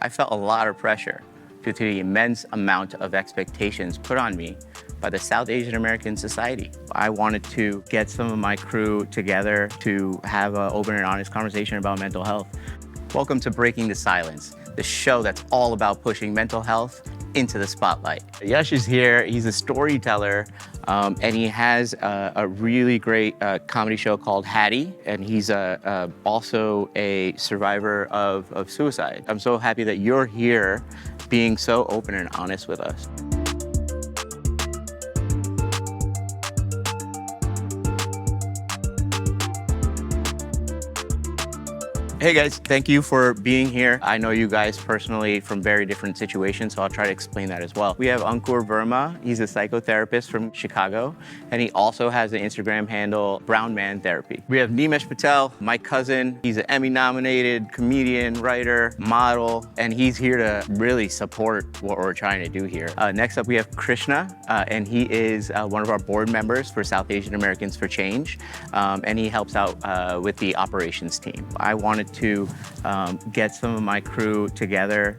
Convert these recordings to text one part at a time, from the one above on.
I felt a lot of pressure due to the immense amount of expectations put on me by the South Asian American society. I wanted to get some of my crew together to have an open and honest conversation about mental health. Welcome to Breaking the Silence, the show that's all about pushing mental health into the spotlight. Yash is here, he's a storyteller, and he has a really great comedy show called Hattie, and he's also a survivor of suicide. I'm so happy that you're here being so open and honest with us. Hey guys, thank you for being here. I know you guys personally from very different situations, so I'll try to explain that as well. We have Ankur Verma. He's a psychotherapist from Chicago, and he also has the Instagram handle Brown Man Therapy. We have Nimesh Patel, my cousin. He's an Emmy-nominated comedian, writer, model, and he's here to really support what we're trying to do here. Next up, we have Krishna, and he is one of our board members for South Asian Americans for Change, and he helps out with the operations team. I wanted to get some of my crew together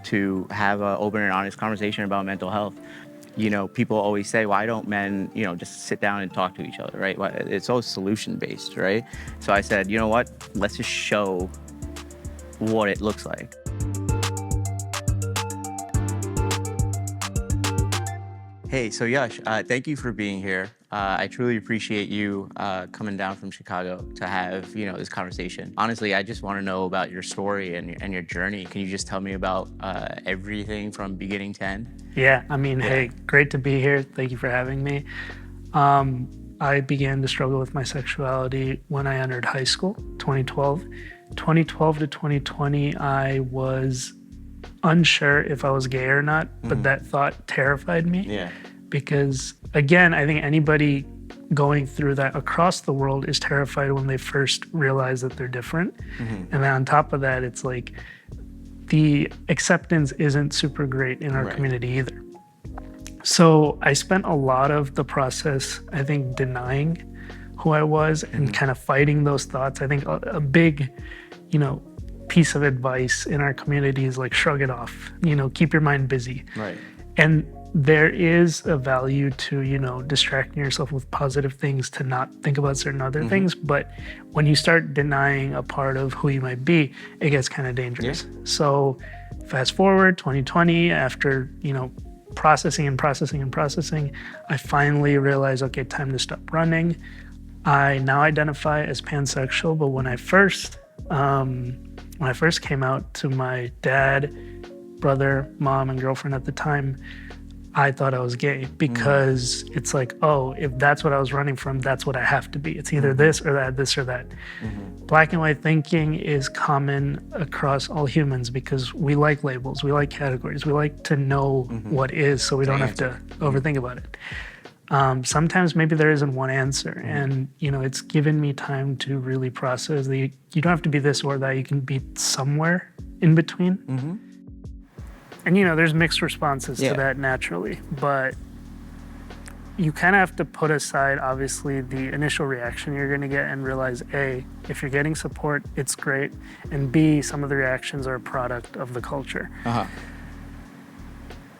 to have an open and honest conversation about mental health. You know, people always say, why don't men, just sit down and talk to each other, right? It's all solution-based, right? So I said, you know what? Let's just show what it looks like. Hey, so Yash, thank you for being here. I truly appreciate you coming down from Chicago to have, this conversation. Honestly, I just want to know about your story and your journey. Can you just tell me about everything from beginning to end? Yeah, hey, great to be here. Thank you for having me. I began to struggle with my sexuality when I entered high school, 2012. 2012 to 2020, I was unsure if I was gay or not, but that thought terrified me. Yeah. Because again, I think anybody going through that across the world is terrified when they first realize that they're different. And then on top of that, it's like the acceptance isn't super great in our community either. So I spent a lot of the process, I think, denying who I was and kind of fighting those thoughts. I think a big, piece of advice in our community is like, shrug it off, keep your mind busy. Right. And there is a value to, distracting yourself with positive things to not think about certain other things. But when you start denying a part of who you might be, it gets kind of dangerous. Yeah. So fast forward 2020, after, processing, I finally realized, okay, time to stop running. I now identify as pansexual, but when I first came out to my dad, brother, mom, and girlfriend at the time, I thought I was gay because it's like, oh, if that's what I was running from, that's what I have to be. It's either this or that, this or that. Black and white thinking is common across all humans because we like labels, we like categories, we like to know what is so we don't have to overthink about it. Sometimes maybe there isn't one answer, and it's given me time to really process you don't have to be this or that, you can be somewhere in between. And there's mixed responses to that naturally, but you kind of have to put aside obviously the initial reaction you're going to get and realize, A, if you're getting support, it's great, and B, some of the reactions are a product of the culture.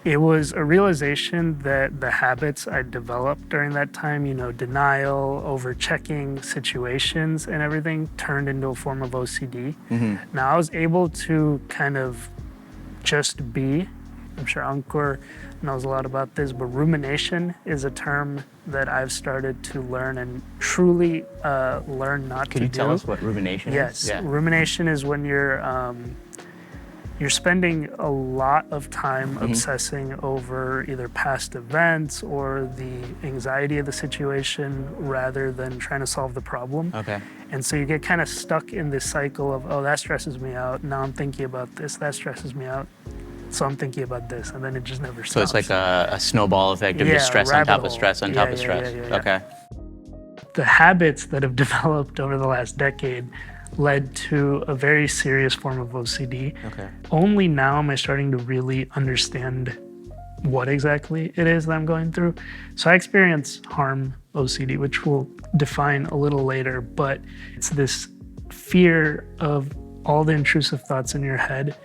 It was a realization that the habits I developed during that time, denial, over-checking situations and everything, turned into a form of OCD. Now, I was able to kind of just be. I'm sure Ankur knows a lot about this, but rumination is a term that I've started to learn and truly learn not to do. Can you tell us what rumination is? Yes. Rumination is when you're spending a lot of time obsessing over either past events or the anxiety of the situation rather than trying to solve the problem. Okay. And so you get kind of stuck in this cycle of, oh, that stresses me out. Now I'm thinking about this. That stresses me out. So I'm thinking about this. And then it just never stops. So it's like a snowball effect of just stress on top of stress on top of stress. Okay. The habits that have developed over the last decade led to a very serious form of OCD. Okay. Only now am I starting to really understand what exactly it is that I'm going through. So I experience harm OCD, which we'll define a little later, but it's this fear of all the intrusive thoughts in your head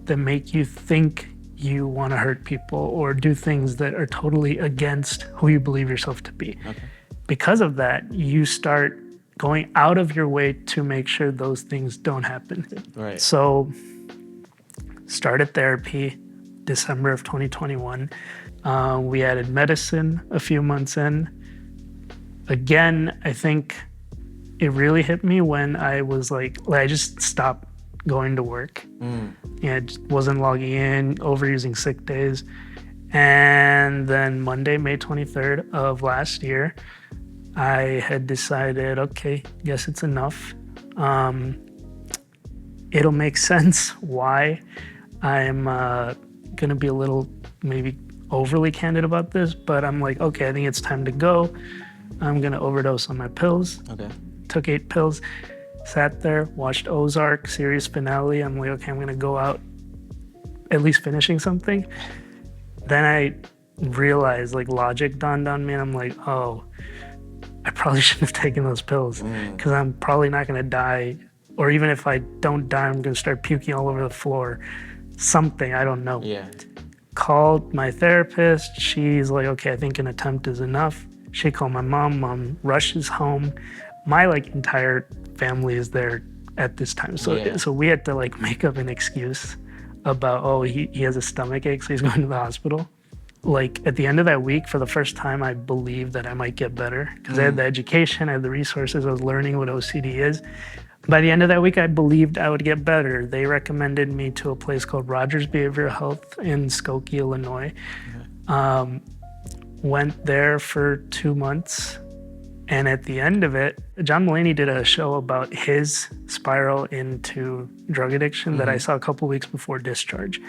that make you think you want to hurt people or do things that are totally against who you believe yourself to be. Okay. Because of that, you start going out of your way to make sure those things don't happen. Right. So, started therapy December of 2021. We added medicine a few months in. Again, I think it really hit me when I was like I just stopped going to work. Yeah, just wasn't logging in, overusing sick days. And then Monday, May 23rd of last year, I had decided, okay, guess it's enough. It'll make sense why I'm going to be a little maybe overly candid about this, but I'm like, okay, I think it's time to go. I'm going to overdose on my pills. Okay. Took 8 pills, sat there, watched Ozark, series finale. I'm like, okay, I'm going to go out at least finishing something. Then I realized, like, logic dawned on me, and I'm like, oh, I probably shouldn't have taken those pills because I'm probably not going to die. Or even if I don't die, I'm going to start puking all over the floor. Something, I don't know. Yeah. Called my therapist. She's like, okay, I think an attempt is enough. She called my mom. Mom rushes home. My like entire family is there at this time. So we had to like make up an excuse about, oh, he has a stomach ache, so he's going to the hospital. Like at the end of that week, for the first time, I believed that I might get better because I had the education, I had the resources, I was learning what OCD is. By the end of that week, I believed I would get better. They recommended me to a place called Rogers Behavioral Health in Skokie, Illinois. Went there for 2 months. And at the end of it, John Mulaney did a show about his spiral into drug addiction that I saw a couple weeks before discharge.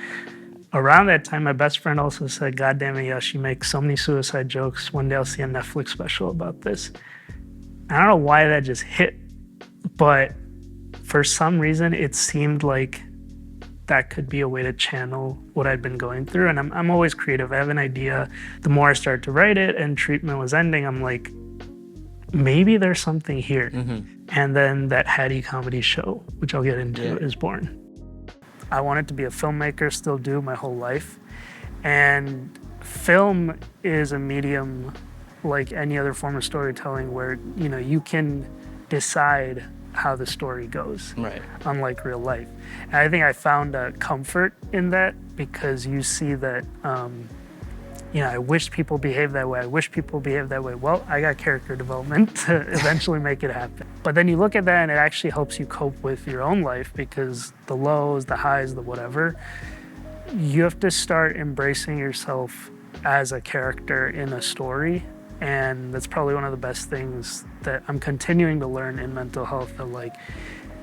Around that time, my best friend also said, God damn it, Yash, you make so many suicide jokes. One day I'll see a Netflix special about this. I don't know why that just hit, but for some reason, it seemed like that could be a way to channel what I'd been going through. And I'm always creative. I have an idea. The more I started to write it and treatment was ending, I'm like, maybe there's something here. And then that Hattie comedy show, which I'll get into, is born. I wanted to be a filmmaker, still do my whole life. And film is a medium like any other form of storytelling where, you know, you can decide how the story goes, Right. Unlike real life. And I think I found a comfort in that because you see that, you know, I wish people behaved that way. I wish people behaved that way. Well, I got character development to eventually make it happen. But then you look at that and it actually helps you cope with your own life because the lows, the highs, the whatever, you have to start embracing yourself as a character in a story. And that's probably one of the best things that I'm continuing to learn in mental health, that like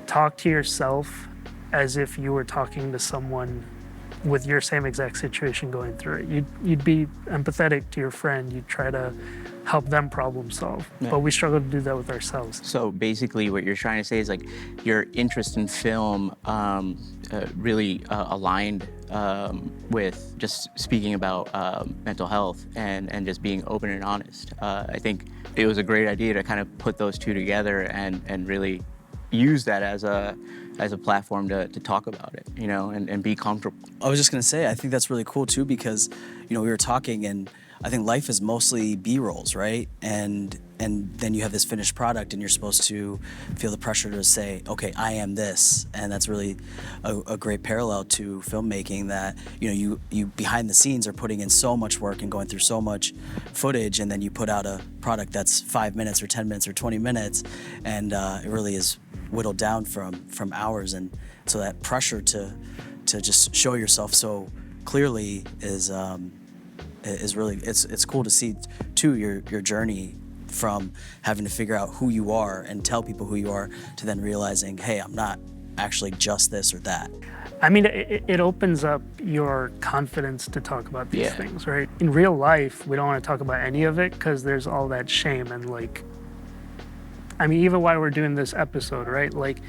talk to yourself as if you were talking to someone with your same exact situation going through it. You'd be empathetic to your friend. You'd try to help them problem solve. Yeah. But we struggle to do that with ourselves. So basically what you're trying to say is like your interest in film really aligned with just speaking about mental health and just being open and honest. I think it was a great idea to kind of put those two together and really use that as a platform to talk about it, you know, and be comfortable. I was just gonna say, I think that's really cool too because, you know, we were talking and I think life is mostly B-rolls, right? And then you have this finished product and you're supposed to feel the pressure to say, okay, I am this. And that's really a great parallel to filmmaking that, you know, you behind the scenes are putting in so much work and going through so much footage and then you put out a product that's 5 minutes or 10 minutes or 20 minutes and it really is whittled down from hours. And so that pressure to just show yourself so clearly is really, it's cool to see too your journey from having to figure out who you are and tell people who you are to then realizing, hey, I'm not actually just this or that. I mean, it opens up your confidence to talk about these things, right? In real life, we don't want to talk about any of it because there's all that shame and like, I mean, even while we're doing this episode, right? Like,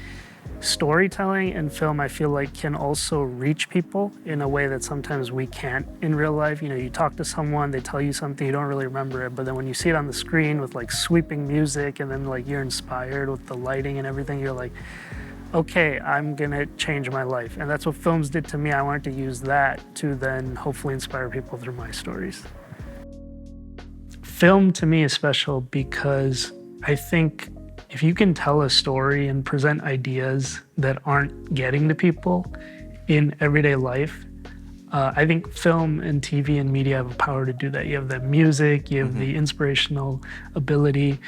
storytelling and film, I feel like, can also reach people in a way that sometimes we can't in real life. You know, you talk to someone, they tell you something, you don't really remember it, but then when you see it on the screen with like sweeping music and then like you're inspired with the lighting and everything, you're like, okay, I'm gonna change my life. And that's what films did to me. I wanted to use that to then hopefully inspire people through my stories. Film to me is special because I think if you can tell a story and present ideas that aren't getting to people in everyday life, I think film and TV and media have a power to do that. You have the music, you have the inspirational ability.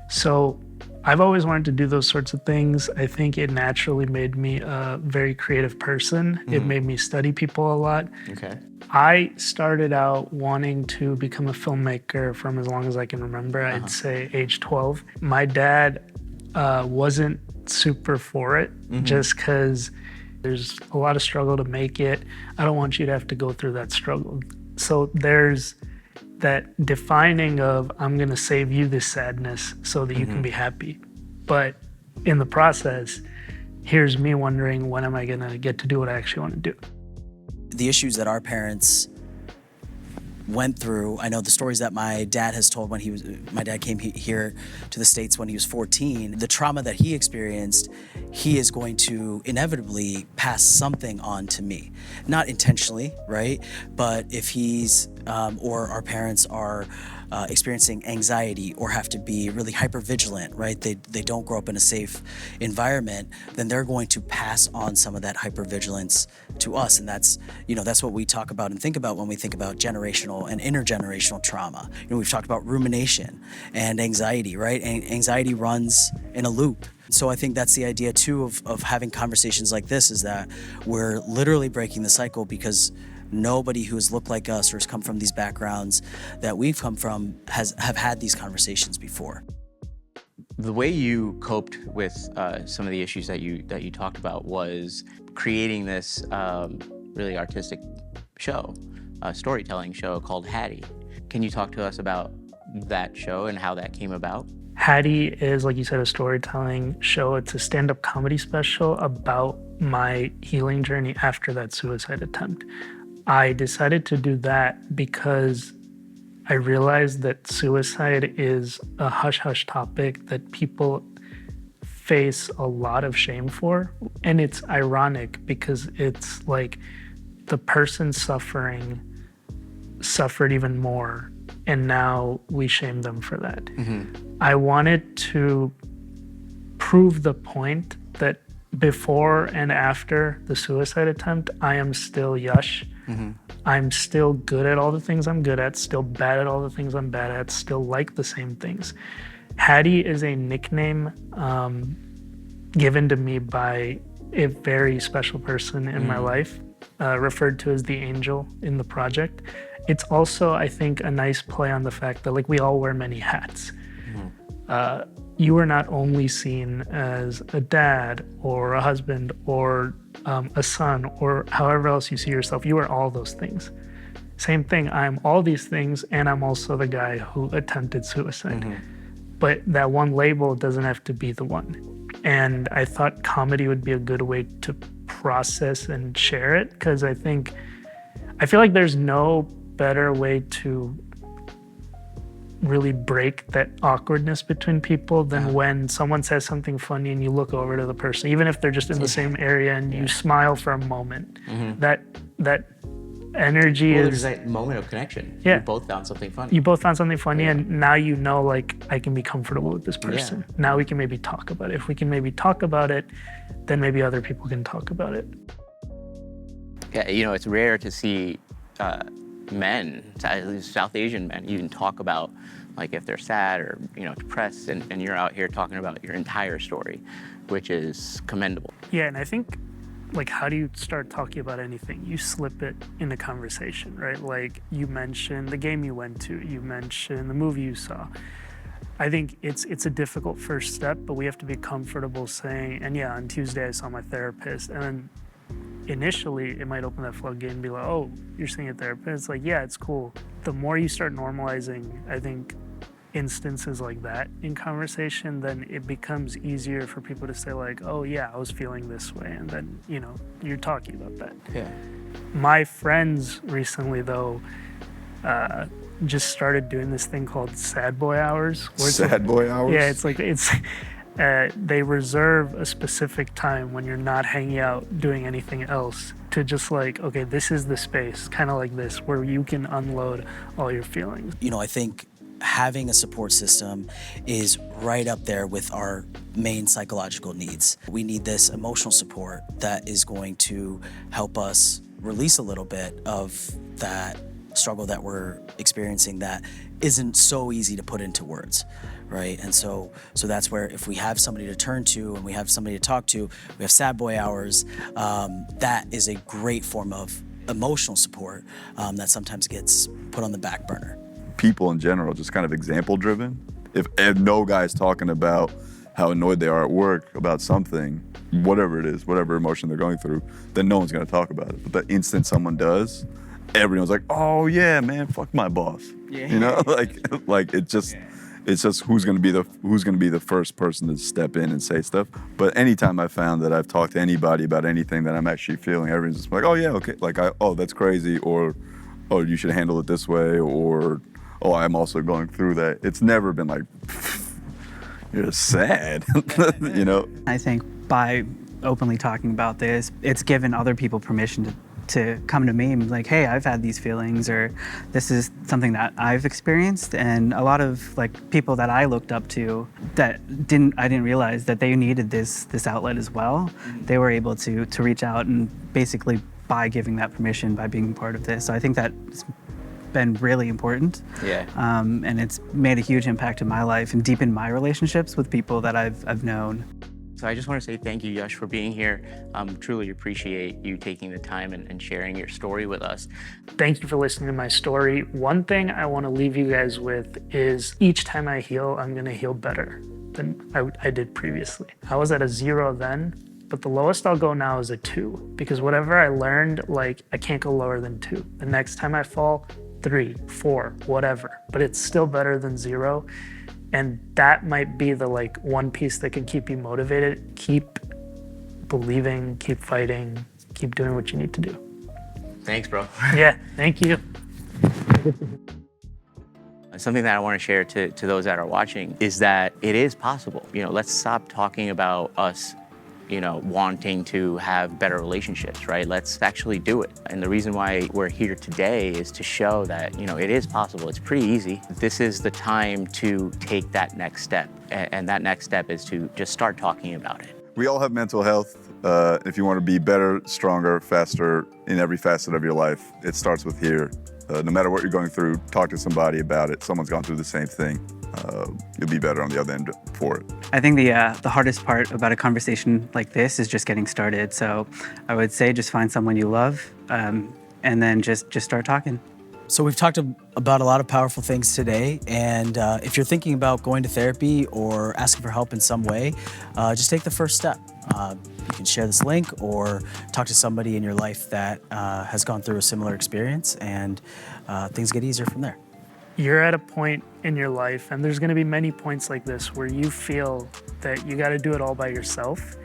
So I've always wanted to do those sorts of things. I think it naturally made me a very creative person. It made me study people a lot. Okay. I started out wanting to become a filmmaker from as long as I can remember. I'd say age 12. My dad wasn't super for it just because there's a lot of struggle to make it. I don't want you to have to go through that struggle. So there's that defining of, I'm going to save you this sadness so that you can be happy. But in the process, here's me wondering, when am I going to get to do what I actually want to do? The issues that our parents went through, I know the stories that my dad has told when my dad came here to the States when he was 14, the trauma that he experienced, he is going to inevitably pass something on to me. Not intentionally, right? But if he's, or our parents are experiencing anxiety or have to be really hypervigilant, right? They don't grow up in a safe environment, then they're going to pass on some of that hypervigilance to us. And that's what we talk about and think about when we think about generational and intergenerational trauma. We've talked about rumination and anxiety, right? Anxiety runs in a loop. So I think that's the idea too of having conversations like this, is that we're literally breaking the cycle, because nobody who has looked like us or has come from these backgrounds that we've come from have had these conversations before. The way you coped with some of the issues that you talked about was creating this really artistic show, a storytelling show called Hattie. Can you talk to us about that show and how that came about? Hattie is, like you said, a storytelling show. It's a stand-up comedy special about my healing journey after that suicide attempt. I decided to do that because I realized that suicide is a hush-hush topic that people face a lot of shame for. And it's ironic because it's like the person suffering suffered even more, and now we shame them for that. I wanted to prove the point that before and after the suicide attempt, I am still Yash. I'm still good at all the things I'm good at, still bad at all the things I'm bad at, still like the same things. Hattie is a nickname given to me by a very special person in my life, referred to as the angel in the project. It's also, I think, a nice play on the fact that, like, we all wear many hats. You are not only seen as a dad or a husband or a son or however else you see yourself. You are all those things. Same thing, I'm all these things, and I'm also the guy who attempted suicide. But that one label doesn't have to be the one. And I thought comedy would be a good way to process and share it, because I feel like there's no better way to really break that awkwardness between people than when someone says something funny and you look over to the person, even if they're just in the same area, and you smile for a moment. That energy There's is that moment of connection. Yeah. You both found something funny. you both found something funny, and now you know, like, I can be comfortable with this person. Now we can maybe talk about it. If we can maybe talk about it, then maybe other people can talk about it. Yeah, it's rare to see men, South Asian men, even talk about, like, if they're sad or depressed, and you're out here talking about your entire story, which is commendable. Yeah, and I think, like, how do you start talking about anything? You slip it in a conversation, right? Like, you mentioned the game you went to, you mentioned the movie you saw. I think it's a difficult first step, but we have to be comfortable saying, and yeah, on Tuesday I saw my therapist, and then initially it might open that floodgate and be like, oh, you're seeing a therapist? It's like, yeah, it's cool. The more you start normalizing, I think, instances like that in conversation, then it becomes easier for people to say, like, oh yeah, I was feeling this way, and then you're talking about that. Yeah. My friends recently, though, just started doing this thing called sad boy hours. Sad boy hours? Yeah, it's They reserve a specific time when you're not hanging out doing anything else to just like, okay, this is the space, kind of like this, where you can unload all your feelings. You know, I think having a support system is right up there with our main psychological needs. We need this emotional support that is going to help us release a little bit of that struggle that we're experiencing that isn't so easy to put into words, right? And so that's where if we have somebody to turn to and we have somebody to talk to, we have sad boy hours, that is a great form of emotional support that sometimes gets put on the back burner. People in general, just kind of example driven. If no guy's talking about how annoyed they are at work about something, whatever it is, whatever emotion they're going through, then no one's gonna talk about it. But the instant someone does, everyone's like, oh yeah, man, fuck my boss. Yeah. You know, like it's just who's gonna be the first person to step in and say stuff. But anytime I found that I've talked to anybody about anything that I'm actually feeling, everyone's just like, oh yeah, okay, like oh that's crazy, or oh you should handle it this way, or oh I'm also going through that. It's never been like you're sad, you know. I think by openly talking about this, it's given other people permission to come to me and be like, hey, I've had these feelings, or this is something that I've experienced. And a lot of like people that I looked up to that I didn't realize that they needed this outlet as well. They were able to reach out and basically by giving that permission, by being part of this. So I think that's been really important. Yeah. And it's made a huge impact in my life and deepened my relationships with people that I've known. So I just want to say thank you, Yash, for being here. Truly appreciate you taking the time and sharing your story with us. Thank you for listening to my story. One thing I want to leave you guys with is each time I heal, I'm going to heal better than I did previously. I was at a 0 then, but the lowest I'll go now is a 2, because whatever I learned, like I can't go lower than 2. The next time I fall, 3, 4, whatever, but it's still better than 0. And that might be the like one piece that can keep you motivated. Keep believing, keep fighting, keep doing what you need to do. Thanks, bro. Yeah, thank you. Something that I want to share to those that are watching is that it is possible. You know, let's stop talking about us, you know, wanting to have better relationships, right? Let's actually do it. And the reason why we're here today is to show that, you know, it is possible. It's pretty easy. This is the time to take that next step. And that next step is to just start talking about it. We all have mental health. If you want to be better, stronger, faster in every facet of your life, it starts with here. No matter what you're going through, talk to somebody about it. Someone's gone through the same thing. You'll be better on the other end for it. I think the hardest part about a conversation like this is just getting started. So I would say just find someone you love and then just start talking. So we've talked about a lot of powerful things today, and if you're thinking about going to therapy or asking for help in some way, just take the first step. You can share this link or talk to somebody in your life that has gone through a similar experience, and things get easier from there. You're at a point in your life, and there's going to be many points like this where you feel that you got to do it all by yourself.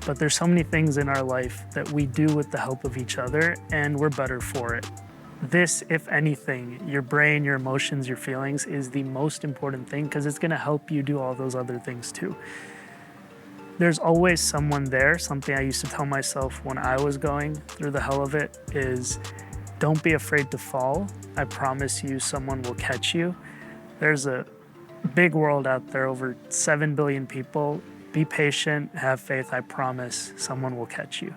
But there's so many things in our life that we do with the help of each other, and we're better for it. This, if anything, your brain, your emotions, your feelings is the most important thing, because it's going to help you do all those other things too. There's always someone there. Something I used to tell myself when I was going through the hell of it is, don't be afraid to fall. I promise you someone will catch you. There's a big world out there, over 7 billion people. Be patient, have faith. I promise someone will catch you.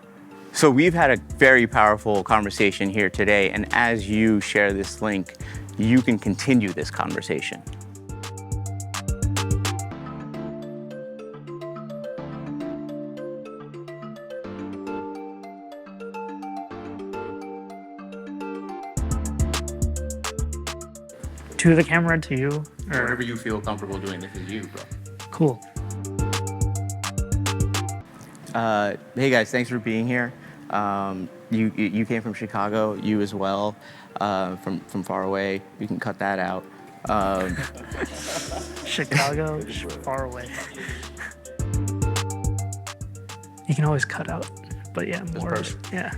So we've had a very powerful conversation here today, and as you share this link, you can continue this conversation. To the camera, to you? Or... Whatever you feel comfortable doing, this is you, bro. Cool. Hey guys, thanks for being here. You came from Chicago, you as well, from far away. You can cut that out. Chicago, far away. You can always cut out, but yeah, more. Yeah.